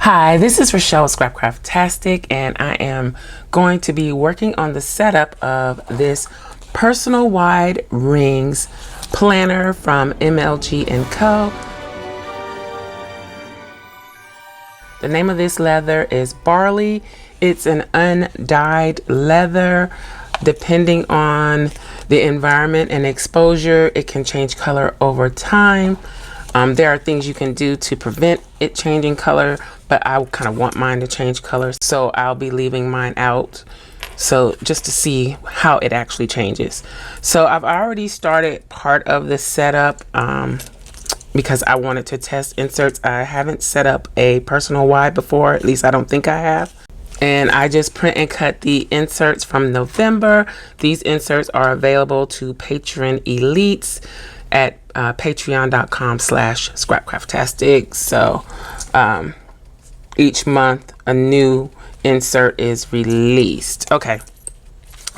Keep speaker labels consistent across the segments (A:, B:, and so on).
A: Hi, this is Rachelle Scrapcraftastic, and I am going to be working on the setup of this personal wide rings planner from MLG and Co. The name of this leather is Barley. It's an undyed leather. Depending on the environment and exposure, it can change color over time. There are things you can do to prevent it changing color, but I kind of want mine to change color, so I'll be leaving mine out. So just to see how it actually changes. So I've already started part of the setup because I wanted to test inserts. I haven't set up a personal wide before, at least I don't think I have. And I just print and cut the inserts from November. These inserts are available to patron elites at patreon.com/scrapcraftastic. So each month a new insert is released. Okay,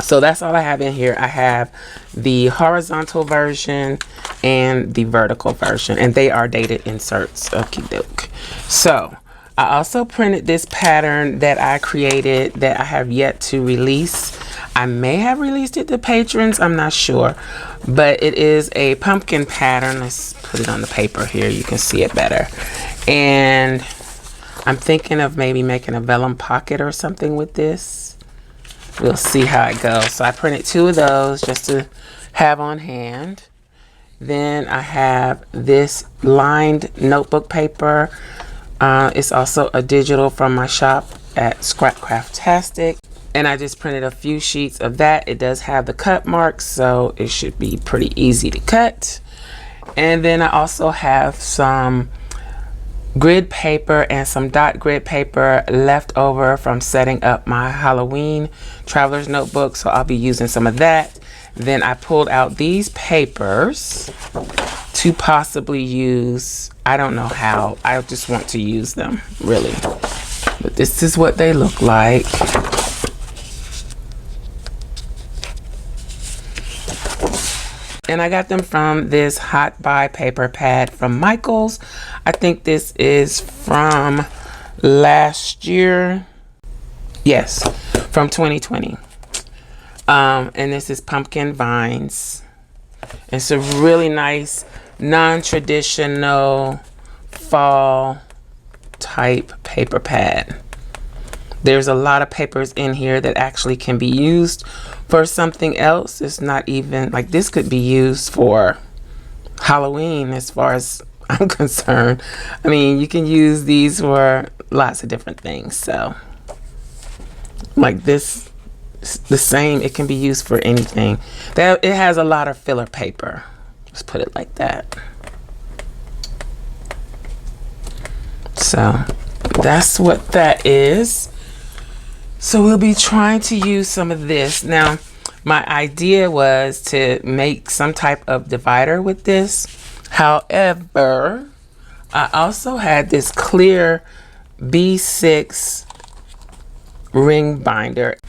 A: so that's all I have in here. I have the horizontal version and the vertical version, and they are dated inserts. Okie doke. So I also printed this pattern that I created that I have yet to release. I may have released it to patrons, I'm not sure, but it is a pumpkin pattern. Let's put it on the paper here, you can see it better. And I'm thinking of maybe making a vellum pocket or something with this. We'll see how it goes. So I printed 2 of those just to have on hand. Then I have this lined notebook paper. It's also a digital from my shop at Scrapcraftastic. And I just printed a few sheets of that. It does have the cut marks, so it should be pretty easy to cut. And then I also have some grid paper and some dot grid paper left over from setting up my Halloween traveler's notebook, so I'll be using some of that. Then I pulled out these papers to possibly use. I don't know how, I just want to use them really, but this is what they look like. And I got them from this Hot Buy paper pad from Michaels. I think this is from last year. Yes, from 2020. And this is Pumpkin Vines. It's a really nice, non-traditional fall type paper pad. There's a lot of papers in here that actually can be used for something else. It's not even like this could be used for Halloween as far as I'm concerned. I mean, you can use these for lots of different things. So like this, the same, it can be used for anything. It has a lot of filler paper. Let's put it like that. So that's what that is. So we'll be trying to use some of this. Now, my idea was to make some type of divider with this. However, I also had this clear B6 ring binder.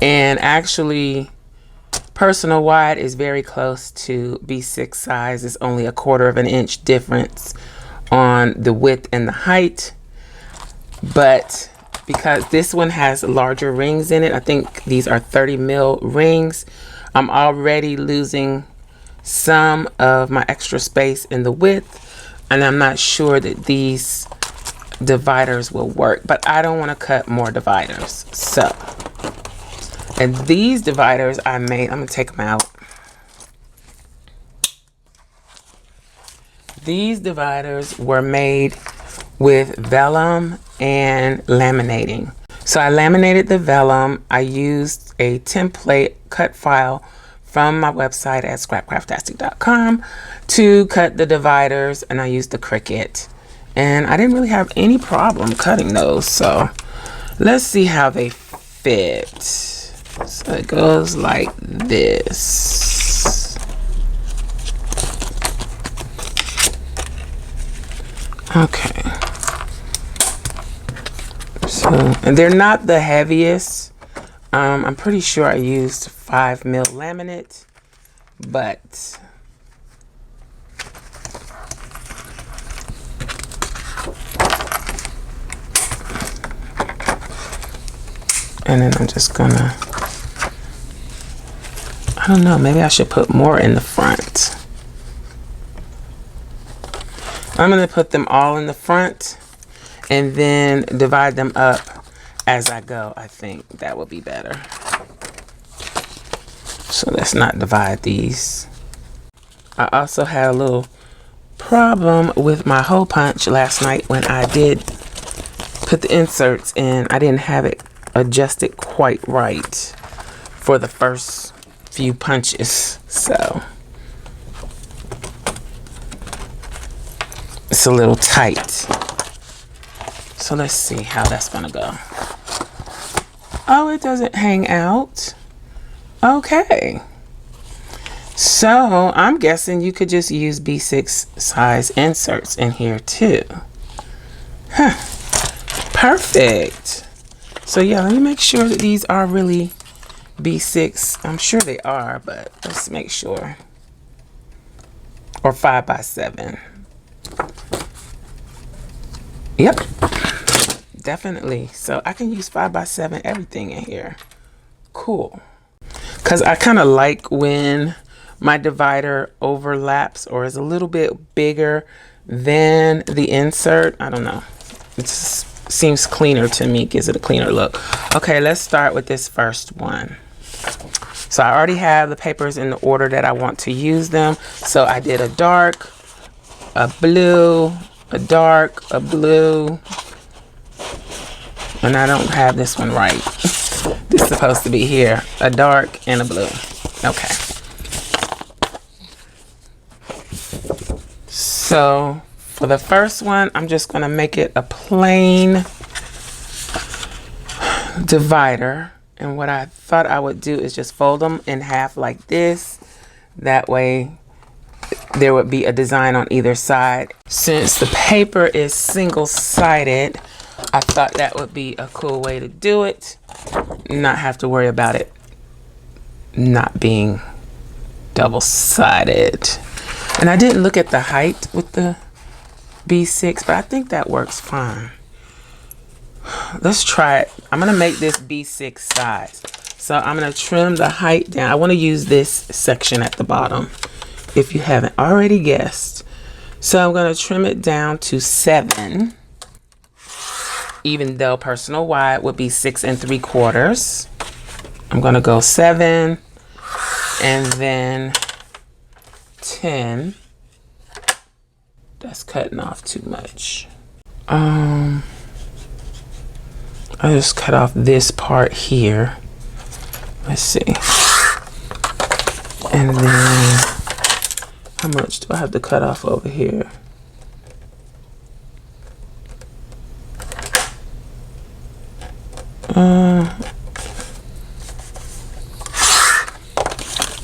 A: And actually, personal wide is very close to B6 size. It's only a 1/4 of an inch difference on the width and the height. But because this one has larger rings in it, I think these are 30 mil rings, I'm already losing some of my extra space in the width, and I'm not sure that these dividers will work, but I don't want to cut more dividers. So, and these dividers I made, I'm gonna take them out. These dividers were made with vellum and laminating. So I laminated the vellum. I used a template cut file from my website at scrapcraftastic.com to cut the dividers, and I used the Cricut. And I didn't really have any problem cutting those. So let's see how they fit. So it goes like this. Okay. So, and they're not the heaviest. I'm pretty sure I used 5 mil laminate, but And then I'm just gonna, I don't know, maybe I should put more in the front. I'm gonna put them all in the front and then divide them up as I go. I think that would be better. So let's not divide these. I also had a little problem with my hole punch last night when I did put the inserts in. I didn't have it adjusted quite right for the first few punches, so it's a little tight. So let's see how that's gonna go. Oh, it doesn't hang out. Okay. So I'm guessing you could just use B6 size inserts in here too. Huh. Perfect. So yeah, let me make sure that these are really B6. I'm sure they are, but let's make sure. Or 5x7. Yep. Definitely. So I can use 5x7 everything in here. Cool. Because I kind of like when my divider overlaps or is a little bit bigger than the insert. I don't know. It just seems cleaner to me, gives it a cleaner look. Okay, let's start with this first one. So I already have the papers in the order that I want to use them. So I did a dark, a blue, a dark, a blue, and I don't have this one right. This is supposed to be here, a dark and a blue. Okay. So for the first one, I'm just gonna make it a plain divider. And what I thought I would do is just fold them in half like this. That way there would be a design on either side. Since the paper is single-sided, I thought that would be a cool way to do it. Not have to worry about it not being double-sided. And I didn't look at the height with the B6, but I think that works fine. Let's try it. I'm gonna make this B6 size. So I'm gonna trim the height down. I wanna use this section at the bottom, if you haven't already guessed. So I'm gonna trim it down to 7, even though personal wide would be 6 3/4. I'm gonna go 7 and then 10. That's cutting off too much. I just cut off this part here. Let's see. And then how much do I have to cut off over here?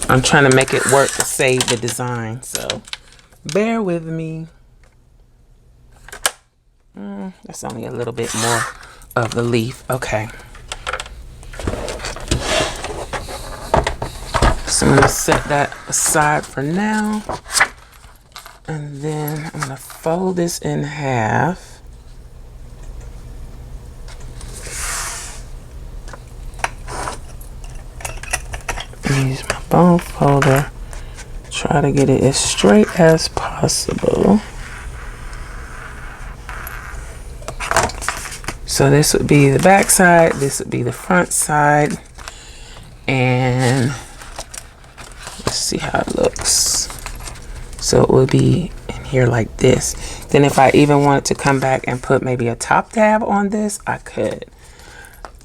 A: I'm trying to make it work to save the design, so bear with me. That's only a little bit more of the leaf. Okay. So I'm gonna set that aside for now. And then I'm gonna fold this in half. Use my bone folder. Try to get it as straight as possible. So this would be the back side, this would be the front side, and let's see how it looks. So it would be in here like this. Then if I even wanted to come back and put maybe a top tab on this, I could.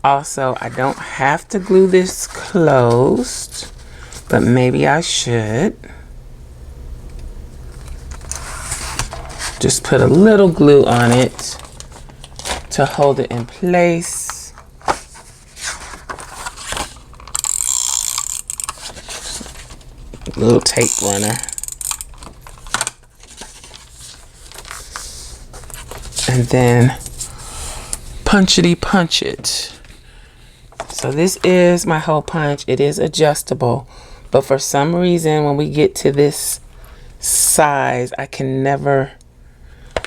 A: Also, I don't have to glue this closed, but maybe I should. Just put a little glue on it to hold it in place. Little tape runner. And then punchity punch it. So this is my hole punch. It is adjustable, but for some reason when we get to this size, I can never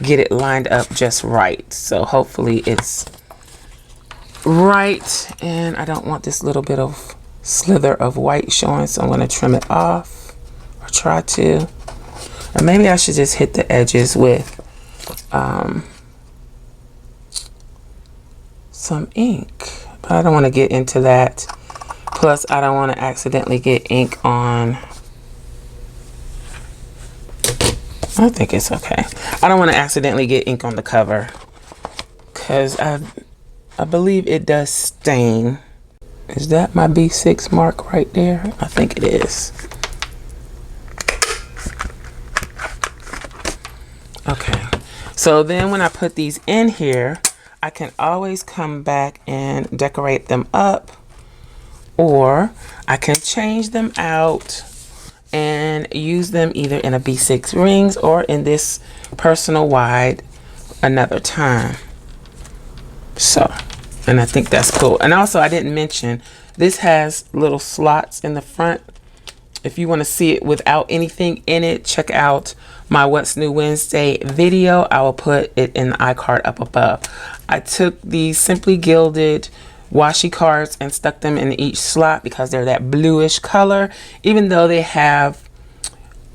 A: get it lined up just right. So hopefully it's right, and I don't want this little bit of slither of white showing, so I'm going to trim it off, or try to. Or maybe I should just hit the edges with some ink, but I don't want to get into that. Plus, I don't want to accidentally get ink on. I think it's okay. I don't want to accidentally get ink on the cover, because I believe it does stain. Is that my B6 mark right there? I think it is. Okay, so then when I put these in here, I can always come back and decorate them up, or I can change them out and use them either in a B6 rings or in this personal wide another time. So, and I think that's cool. And also, I didn't mention, this has little slots in the front. If you want to see it without anything in it, check out my What's New Wednesday video. I will put it in the iCard up above. I took these Simply Gilded washi cards and stuck them in each slot because they're that bluish color. Even though they have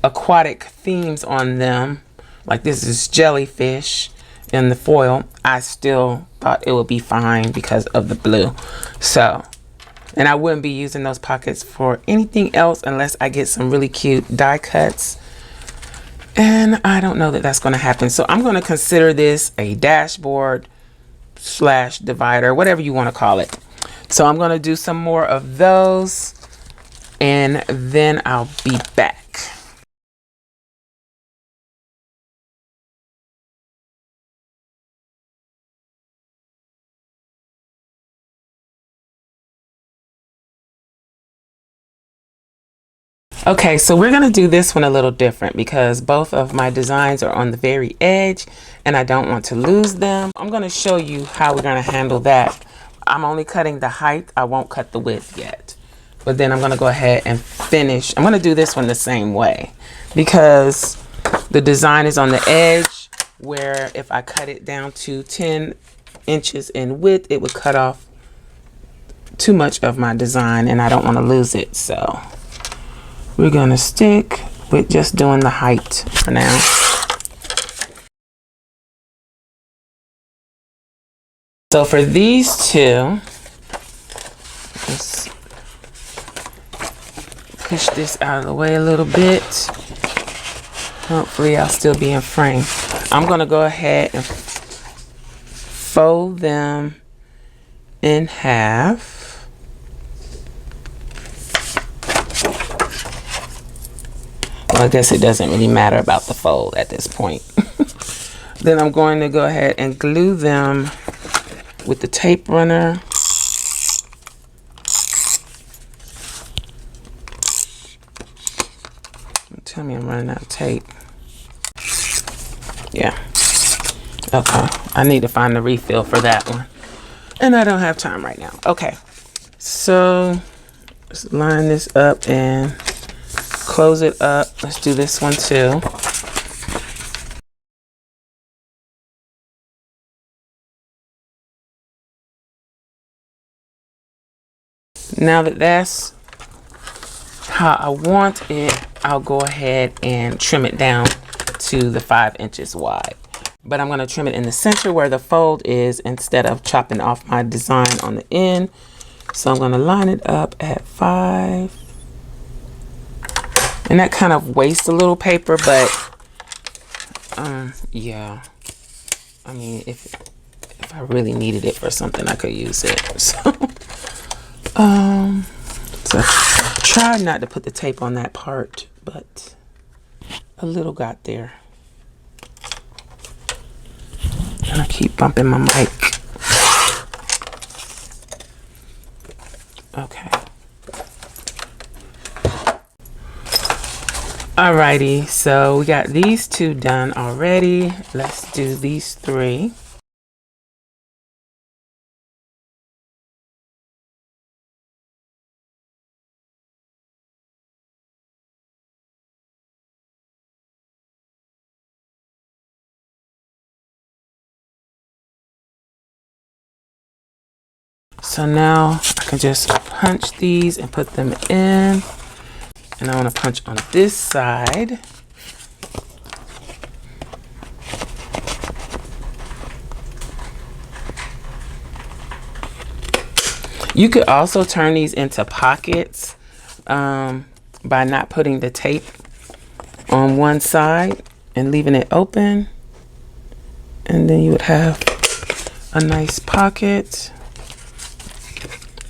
A: aquatic themes on them, like this is jellyfish in the foil, I still thought it would be fine because of the blue. So, and I wouldn't be using those pockets for anything else unless I get some really cute die cuts. And I don't know that that's going to happen. So I'm going to consider this a dashboard slash divider, whatever you want to call it. So I'm going to do some more of those and then I'll be back. Okay, so we're gonna do this one a little different because both of my designs are on the very edge and I don't want to lose them. I'm gonna show you how we're gonna handle that. I'm only cutting the height, I won't cut the width yet. But then I'm gonna go ahead and finish. I'm gonna do this one the same way because the design is on the edge, where if I cut it down to 10 inches in width, it would cut off too much of my design and I don't wanna lose it, so. We're gonna stick with just doing the height for now. So for these two, let's push this out of the way a little bit. Hopefully I'll still be in frame. I'm gonna go ahead and fold them in half. Well, I guess it doesn't really matter about the fold at this point. Then I'm going to go ahead and glue them with the tape runner. Tell me I'm running out of tape. Yeah. Okay. I need to find the refill for that one. And I don't have time right now. Okay. So let's line this up and close it up. Let's do this one too. Now that that's how I want it, I'll go ahead and trim it down to the 5 inches wide. But I'm going to trim it in the center where the fold is instead of chopping off my design on the end. So I'm going to line it up at 5. And that kind of wastes a little paper, but yeah. I mean, if I really needed it for something, I could use it. So try not to put the tape on that part, but a little got there. And I keep bumping my mic. Okay. Alrighty, so we got these two done already. Let's do these 3. So now I can just punch these and put them in. And I want to punch on this side. You could also turn these into pockets by not putting the tape on one side and leaving it open. And then you would have a nice pocket.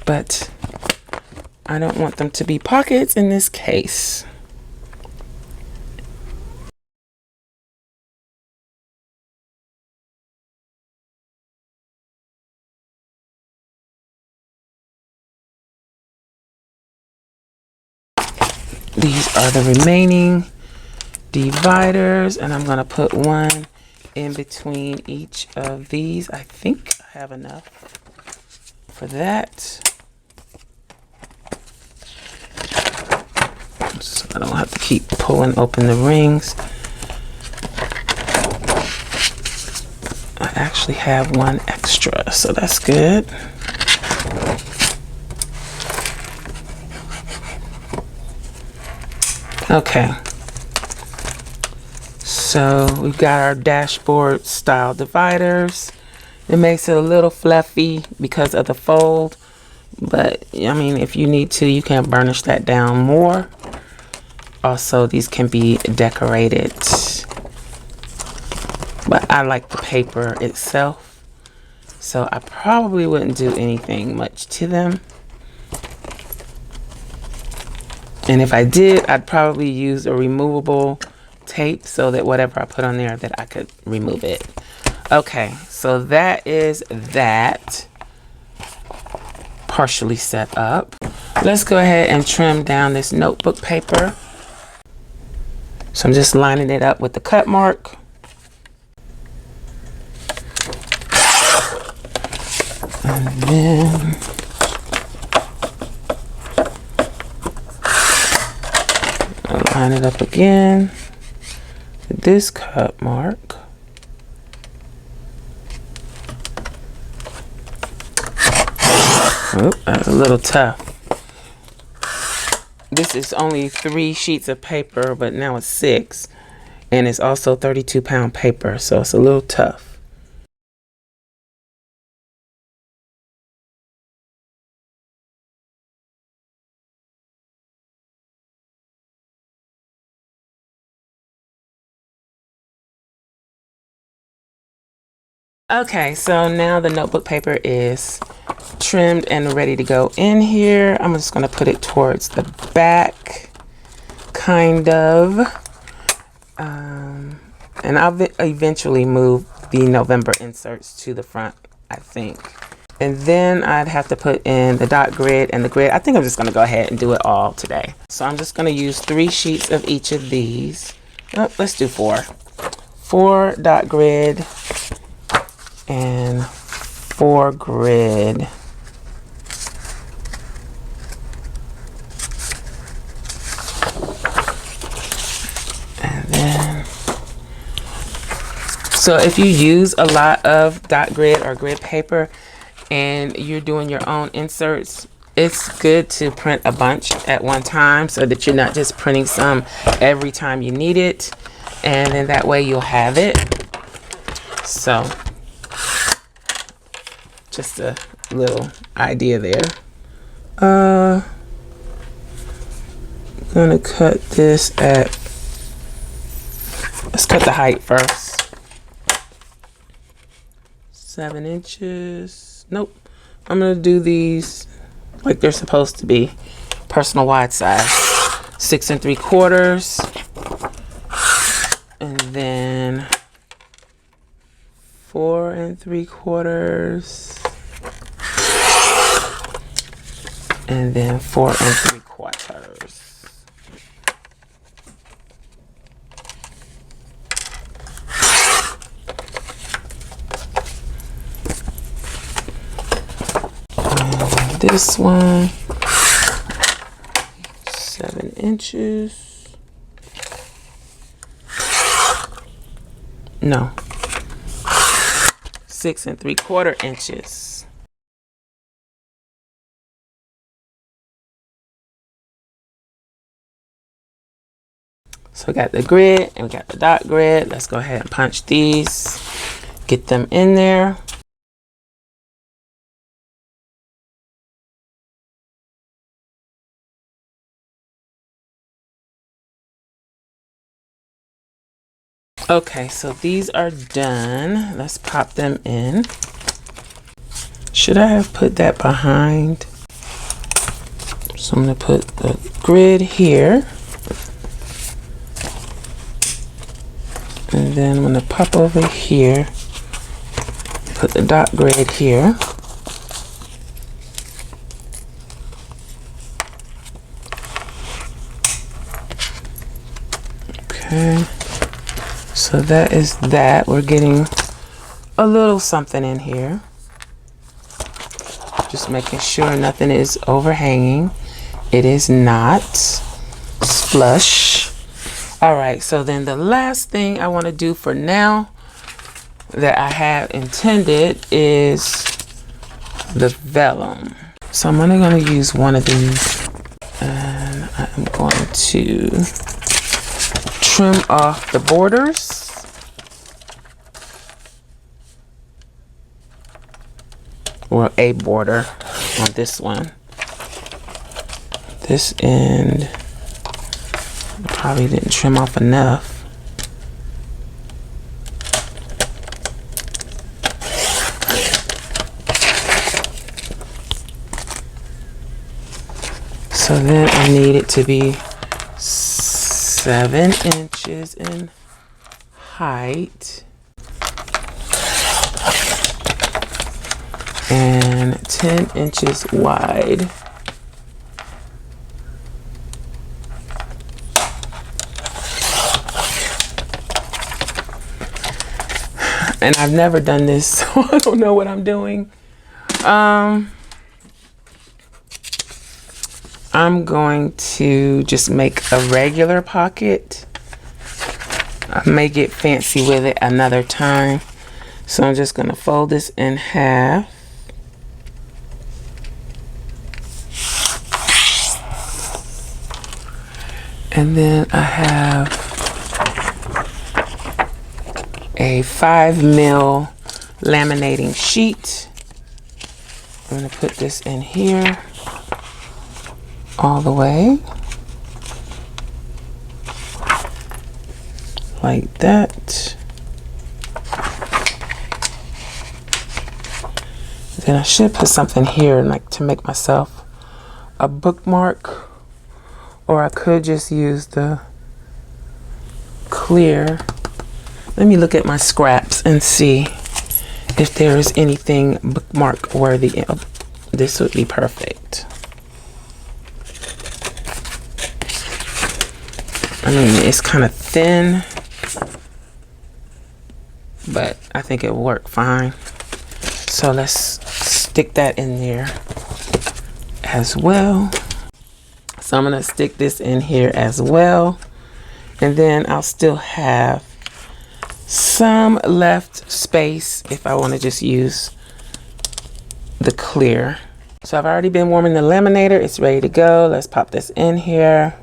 A: But I don't want them to be pockets in this case. These are the remaining dividers, and I'm going to put one in between each of these. I think I have enough for that. So I don't have to keep pulling open the rings. I actually have one extra, so that's good. Okay, so we've got our dashboard style dividers. It makes it a little fluffy because of the fold, but I mean, if you need to, you can burnish that down more. Also, these can be decorated, but I like the paper itself, so I probably wouldn't do anything much to them. And if I did, I'd probably use a removable tape so that whatever I put on there, that I could remove it. Okay, so that is that partially set up. Let's go ahead and trim down this notebook paper. So I'm just lining it up with the cut mark. And then line it up again with this cut mark. Oh, that's a little tough. This is only 3 sheets of paper, but now it's 6. And it's also 32-pound paper, so it's a little tough. Okay, so now the notebook paper is trimmed and ready to go in here. I'm just going to put it towards the back, kind of. And I'll eventually move the November inserts to the front, I think. And then I'd have to put in the dot grid and the grid. I think I'm just going to go ahead and do it all today. So I'm just going to use 3 sheets of each of these. Oh, let's do 4. 4 dot grid and 4 grid. And then, so if you use a lot of dot grid or grid paper and you're doing your own inserts, it's good to print a bunch at one time so that you're not just printing some every time you need it, and then that way you'll have it. So just a little idea there. I'm gonna cut this at, let's cut the height first. 7 inches. Nope. I'm gonna do these like they're supposed to be, personal wide size. 6 3/4, and then 4 3/4. And then 4 3/4. And this one, 7 inches. No, 6 3/4 inches. So we got the grid and we got the dot grid. Let's go ahead and punch these, get them in there. Okay, so these are done. Let's pop them in. Should I have put that behind? So I'm gonna put the grid here. And then I'm gonna pop over here, put the dot grid here. Okay. So that is that. We're getting a little something in here. Just making sure nothing is overhanging. It is not. It's flush. All right, so then the last thing I want to do for now that I have intended is the vellum. So I'm only going to use one of these, and I'm going to trim off the borders. Or a border on this one. This end probably didn't trim off enough. So then I need it to be 7 inches in height and 10 inches wide. And I've never done this, so I don't know what I'm doing. I'm going to just make a regular pocket. I may get fancy with it another time. So I'm just going to fold this in half. And then I have a 5mm laminating sheet. I'm going to put this in here all the way like that. Then I should put something here like to make myself a bookmark. Or I could just use the clear. Let me look at my scraps and see if there is anything bookmark worthy. This would be perfect. I mean, it's kind of thin, but I think it will work fine. So let's stick that in there as well. So I'm going to stick this in here as well. And then I'll still have some left space if I want to just use the clear. So I've already been warming the laminator. It's ready to go. Let's pop this in here.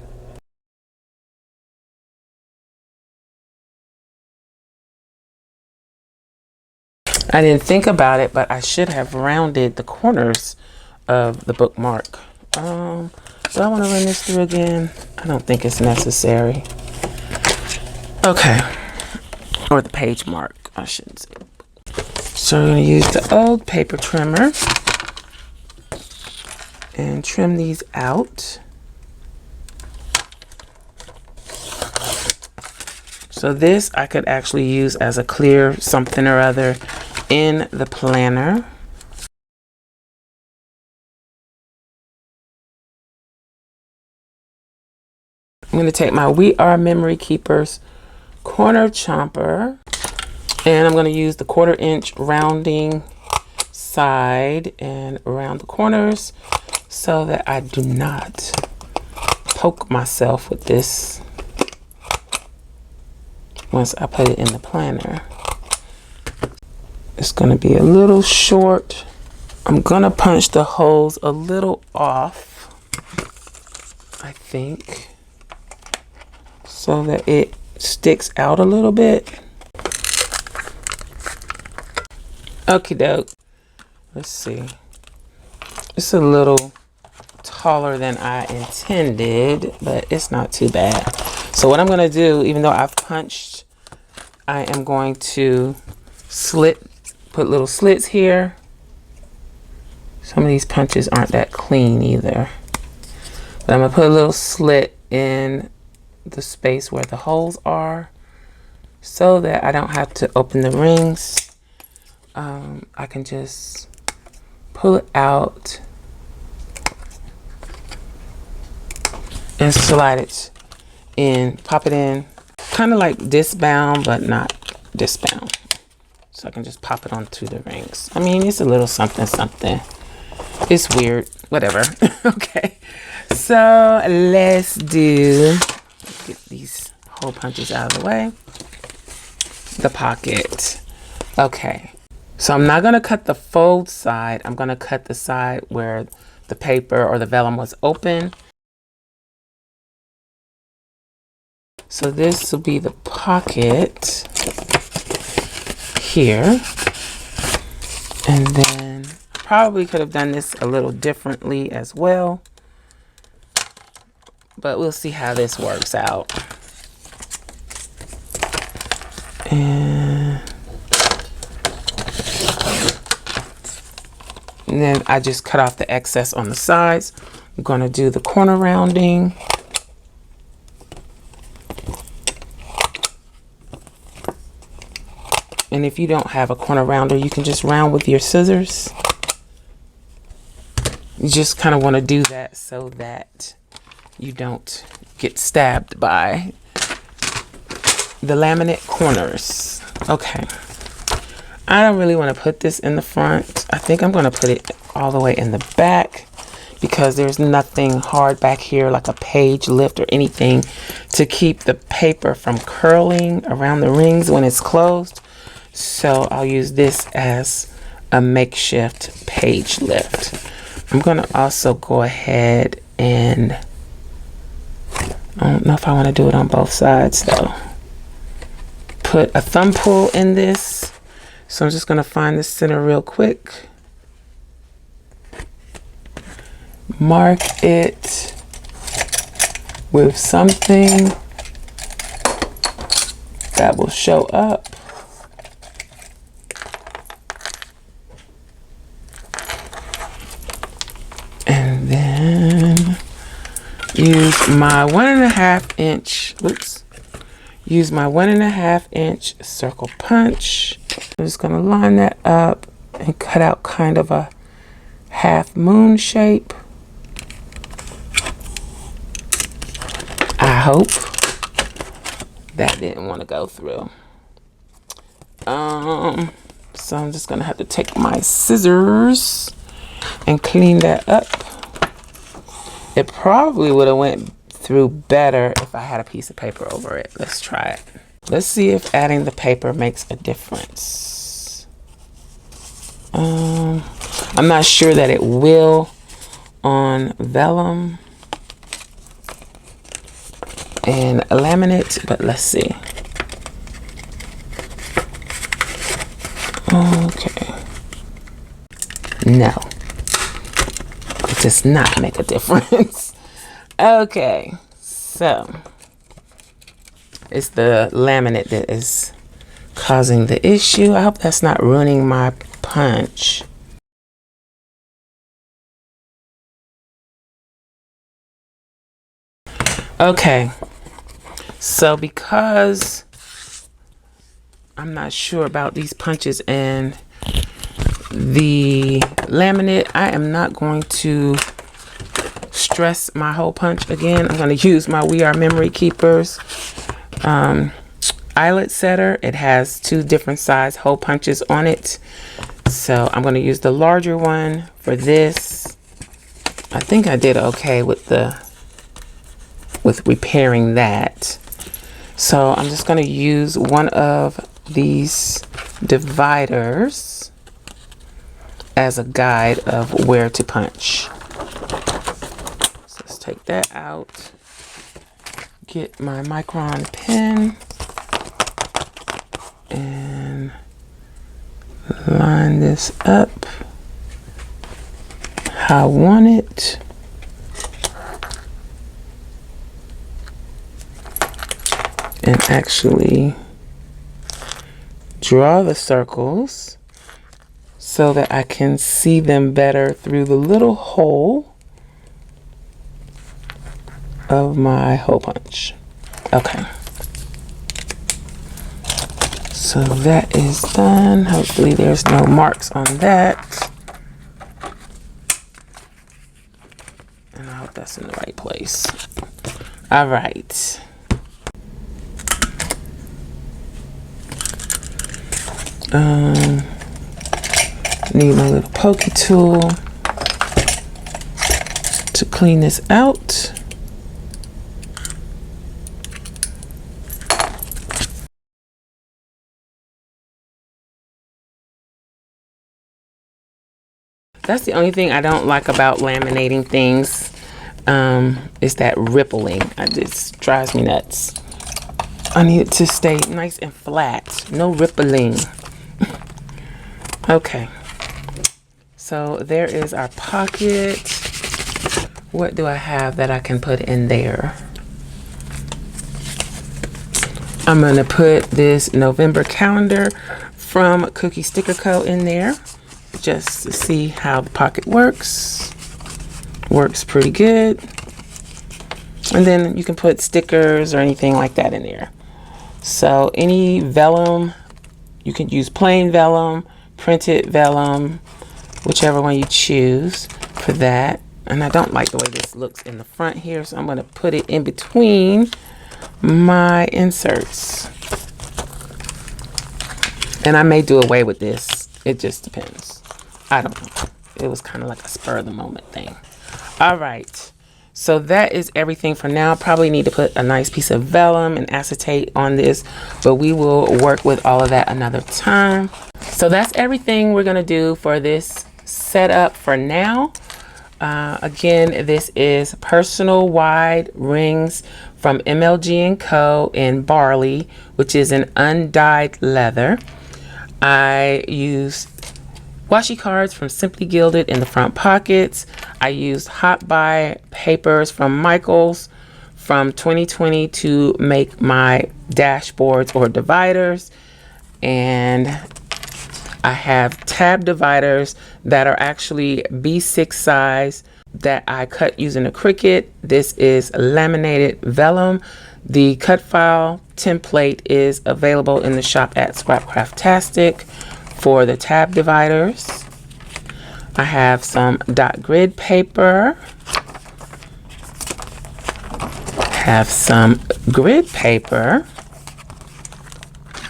A: I didn't think about it, but I should have rounded the corners of the bookmark. Do I want to run this through again? I don't think it's necessary. Okay. Or the page mark, I shouldn't say. So we're going to use the old paper trimmer and trim these out. So this I could actually use as a clear something or other in the planner. I'm going to take my We Are Memory Keepers corner chomper, and I'm going to use the 1/4 inch rounding side and around the corners so that I do not poke myself with this once I put it in the planner. It's going to be a little short. I'm going to punch the holes a little off, I think. so that it sticks out a little bit. Okie doke. Let's see. It's a little taller than I intended, but it's not too bad. So what I'm going to do, even though I've punched, I am going to put little slits here. Some of these punches aren't that clean either. But I'm going to put a little slit in the space where the holes are so that I don't have to open the rings. I can just pull it out and slide it in, pop it in, kind of like disc bound, but not disc bound. So I can just pop it onto the rings. I mean, it's a little something, something. It's weird, whatever. Okay, so let's get these hole punches out of the way. The pocket. Okay, so I'm not gonna cut the fold side. I'm gonna cut the side where the paper or the vellum was open. So this will be the pocket here. And then probably could have done this a little differently as well, but we'll see how this works out. And then I just cut off the excess on the sides. I'm going to do the corner rounding. And if you don't have a corner rounder, you can just round with your scissors. You just kind of want to do that so that you don't get stabbed by the laminate corners. Okay. I don't really want to put this in the front. I think I'm going to put it all the way in the back because there's nothing hard back here like a page lift or anything to keep the paper from curling around the rings when it's closed. So I'll use this as a makeshift page lift. I'm going to also go ahead and, I don't know if I want to do it on both sides though. Put a thumb pull in this. So I'm just going to find the center real quick. Mark it with something that will show up. And then use my 1.5 inch, use my 1.5 inch circle punch. I'm just gonna line that up and cut out kind of a half moon shape. I hope that didn't want to go through. So I'm just gonna have to take my scissors and clean that up. It probably would have went through better if I had a piece of paper over it. Let's try it. Let's see if adding the paper makes a difference. I'm not sure that it will on vellum and laminate, but let's see. Okay. No. It does not make a difference. Okay. So it's the laminate that is causing the issue. I hope that's not ruining my punch. Okay, so because I'm not sure about these punches and the laminate, I am not going to stress my hole punch again. I'm going to use my We Are Memory Keepers eyelet setter. It has 2 different size hole punches on it. So I'm going to use the larger one for this. I think I did okay with repairing that. So I'm just going to use one of these dividers as a guide of where to punch. So let's take that out. get my Micron pen and line this up how I want it. And actually draw the circles so that I can see them better through the little hole of my hole punch. Okay. So that is done. Hopefully there's no marks on that. And I hope that's in the right place. All right. Need my little pokey tool to clean this out. That's the only thing I don't like about laminating things, is that rippling. It just drives me nuts. I need it to stay nice and flat, no rippling. Okay, so there is our pocket. What do I have that I can put in there? I'm gonna put this November calendar from Cookie Sticker Co. in there, just to see how the pocket works. Works pretty good. And then you can put stickers or anything like that in there. So any vellum, you can use plain vellum, printed vellum, whichever one you choose for that. And I don't like the way this looks in the front here, so I'm going to put it in between my inserts. And I may do away with this. It just depends. I don't know. It was kind of like a spur of the moment thing. All right. So that is everything for now. Probably need to put a nice piece of vellum and acetate on this, but we will work with all of that another time. So that's everything we're going to do for this setup for now. Again, this is personal wide rings from MLG and Co. in Barley, which is an undyed leather. I used washi cards from Simply Gilded in the front pockets. I used hot buy papers from Michaels from 2020 to make my dashboards or dividers. And I have tab dividers that are actually B6 size that I cut using a Cricut. This is laminated vellum. The cut file template is available in the shop at Scrapcraftastic for the tab dividers. I have some dot grid paper. Have some grid paper.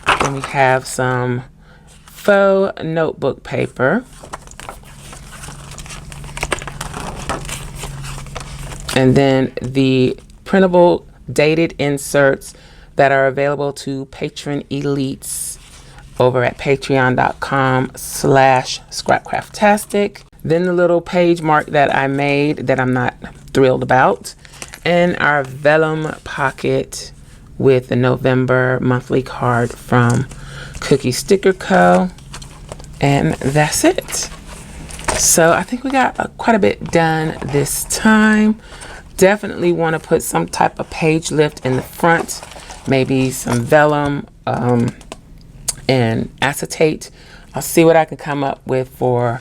A: And we have some faux notebook paper. And then the printable dated inserts that are available to patron elites over at patreon.com/Scrapcraftastic. Then the little page mark that I made that I'm not thrilled about. And our vellum pocket with the November monthly card from Cookie Sticker Co. And that's it. So I think we got quite a bit done this time. Definitely want to put some type of page lift in the front, maybe some vellum and acetate. I'll see what I can come up with for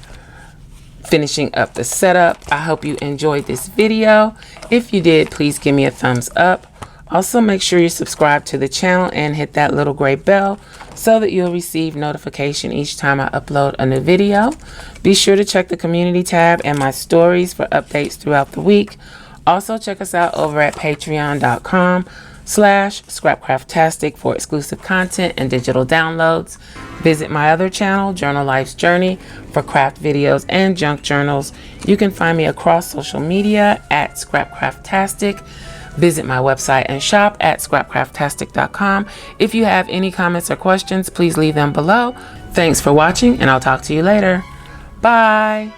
A: finishing up the setup. I hope you enjoyed this video. If you did, please give me a thumbs up. Also, make sure you subscribe to the channel and hit that little gray bell so that you'll receive notification each time I upload a new video. Be sure to check the community tab and my stories for updates throughout the week. Also, check us out over at patreon.com/Scrapcraftastic for exclusive content and digital downloads. Visit my other channel, Journal Life's Journey, for craft videos and junk journals. You can find me across social media at Scrapcraftastic. Visit my website and shop at scrapcraftastic.com. If you have any comments or questions, please leave them below. Thanks for watching, and I'll talk to you later. Bye.